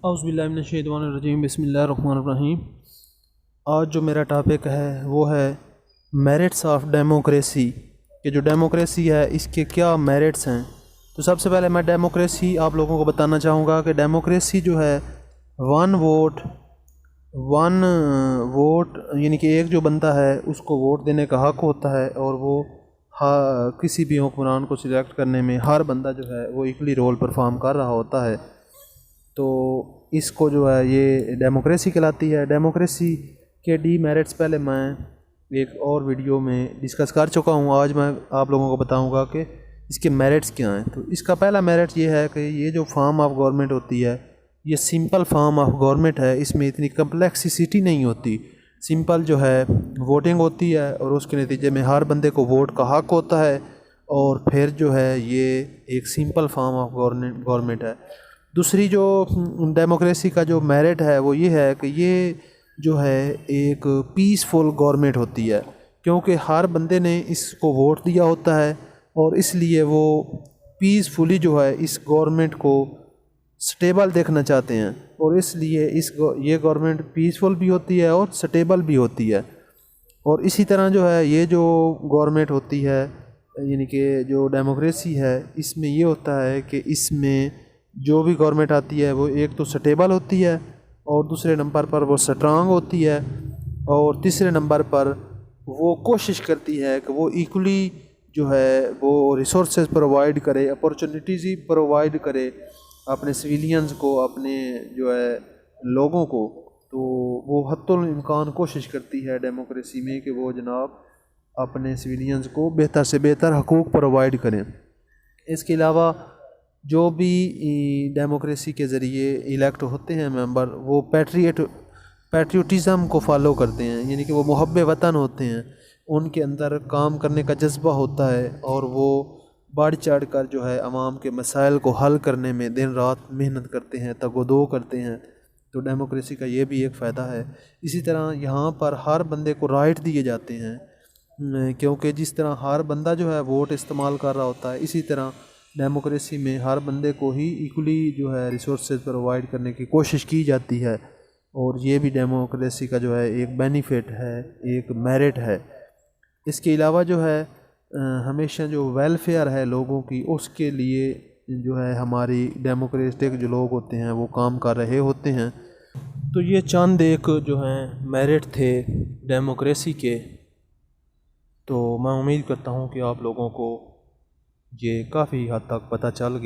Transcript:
اعوذ باللہ من الشیطان الرجیم، بسم اللہ الرحمن الرحیم۔ آج جو میرا ٹاپک ہے وہ ہے میرٹس آف ڈیموکریسی، کہ جو ڈیموکریسی ہے اس کے کیا میرٹس ہیں۔ تو سب سے پہلے میں ڈیموکریسی آپ لوگوں کو بتانا چاہوں گا کہ ڈیموکریسی جو ہے ون ووٹ یعنی کہ ایک جو بندہ ہے اس کو ووٹ دینے کا حق ہوتا ہے، اور وہ کسی بھی حکمران کو سلیکٹ کرنے میں ہر بندہ جو ہے وہ ایکولی رول پرفارم کر رہا ہوتا ہے۔ تو اس کو جو ہے یہ ڈیموکریسی کہلاتی ہے۔ ڈیموکریسی کے ڈی میرٹس پہلے میں ایک اور ویڈیو میں ڈسکس کر چکا ہوں، آج میں آپ لوگوں کو بتاؤں گا کہ اس کے میرٹس کیا ہیں۔ تو اس کا پہلا میرٹ یہ ہے کہ یہ جو فارم آف گورنمنٹ ہوتی ہے یہ سمپل فارم آف گورنمنٹ ہے، اس میں اتنی کمپلیکسٹی نہیں ہوتی، سمپل جو ہے ووٹنگ ہوتی ہے اور اس کے نتیجے میں ہر بندے کو ووٹ کا حق ہوتا ہے، اور پھر جو ہے یہ ایک سمپل فارم آف گورنمنٹ ہے۔ دوسری جو ڈیموکریسی کا جو میرٹ ہے وہ یہ ہے کہ یہ جو ہے ایک پیسفل گورنمنٹ ہوتی ہے، کیونکہ ہر بندے نے اس کو ووٹ دیا ہوتا ہے، اور اس لیے وہ پیسفلی جو ہے اس گورنمنٹ کو سٹیبل دیکھنا چاہتے ہیں، اور اس لیے یہ گورنمنٹ پیسفل بھی ہوتی ہے اور سٹیبل بھی ہوتی ہے۔ اور اسی طرح جو ہے یہ جو گورنمنٹ ہوتی ہے یعنی کہ جو ڈیموکریسی ہے اس میں یہ ہوتا ہے کہ اس میں جو بھی گورنمنٹ آتی ہے وہ ایک تو سٹیبل ہوتی ہے، اور دوسرے نمبر پر وہ سٹرانگ ہوتی ہے، اور تیسرے نمبر پر وہ کوشش کرتی ہے کہ وہ ایکولی جو ہے وہ ریسورسز پرووائڈ کرے، اپورچونیٹیز پرووائڈ کرے اپنے سویلینز کو، اپنے جو ہے لوگوں کو۔ تو وہ حتی الامکان کوشش کرتی ہے ڈیموکریسی میں کہ وہ جناب اپنے سویلینز کو بہتر سے بہتر حقوق پرووائڈ کریں۔ اس کے علاوہ جو بھی ڈیموکریسی کے ذریعے الیکٹ ہوتے ہیں ممبر، وہ پیٹریوٹزم کو فالو کرتے ہیں، یعنی کہ وہ محب وطن ہوتے ہیں، ان کے اندر کام کرنے کا جذبہ ہوتا ہے، اور وہ بڑھ چڑھ کر جو ہے عوام کے مسائل کو حل کرنے میں دن رات محنت کرتے ہیں، تگ و دو کرتے ہیں۔ تو ڈیموکریسی کا یہ بھی ایک فائدہ ہے۔ اسی طرح یہاں پر ہر بندے کو رائٹ دیے جاتے ہیں، کیونکہ جس طرح ہر بندہ جو ہے ووٹ استعمال کر رہا ہوتا ہے، اسی طرح ڈیموکریسی میں ہر بندے کو ہی ایکولی جو ہے ریسورسز پرووائڈ کرنے کی کوشش کی جاتی ہے، اور یہ بھی ڈیموکریسی کا جو ہے ایک بینیفٹ ہے، ایک میرٹ ہے۔ اس کے علاوہ جو ہے ہمیشہ جو ویلفیئر ہے لوگوں کی، اس کے لیے جو ہے ہماری ڈیموکریٹک جو لوگ ہوتے ہیں وہ کام کر رہے ہوتے ہیں۔ تو یہ چند ایک جو ہیں میرٹ تھے ڈیموکریسی کے۔ تو میں امید کرتا ہوں کہ آپ لوگوں کو یہ کافی حد تک پتہ چل گیا۔